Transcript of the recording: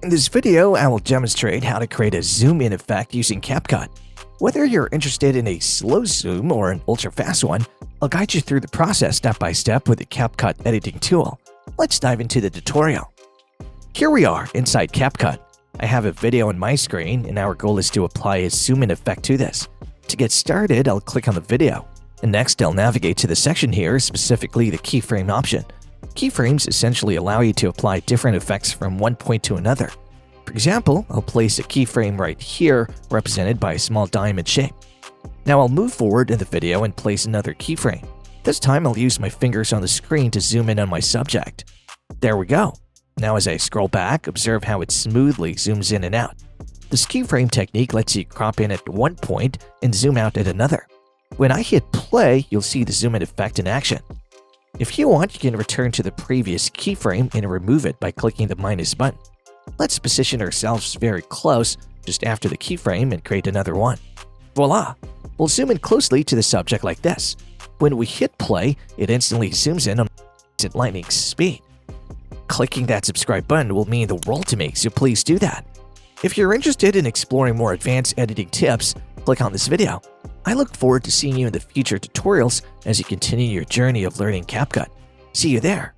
In this video, I will demonstrate how to create a zoom-in effect using CapCut. Whether you're interested in a slow zoom or an ultra-fast one, I'll guide you through the process step by step with the CapCut editing tool. Let's dive into the tutorial. Here we are inside CapCut. I have a video on my screen, and our goal is to apply a zoom-in effect to this. To get started, I'll click on the video, and next I'll navigate to the section here, specifically the keyframe option. Keyframes essentially allow you to apply different effects from one point to another. For example, I'll place a keyframe right here, represented by a small diamond shape. Now I'll move forward in the video and place another keyframe. This time I'll use my fingers on the screen to zoom in on my subject. There we go. Now as I scroll back, observe how it smoothly zooms in and out. This keyframe technique lets you crop in at one point and zoom out at another. When I hit play, you'll see the zoom in effect in action. If you want, you can return to the previous keyframe and remove it by clicking the minus button. Let's position ourselves very close just after the keyframe and create another one. Voila! We'll zoom in closely to the subject like this. When we hit play, it instantly zooms in at lightning speed. Clicking that subscribe button will mean the world to me, so please do that. If you're interested in exploring more advanced editing tips, click on this video. I look forward to seeing you in the future tutorials as you continue your journey of learning CapCut. See you there!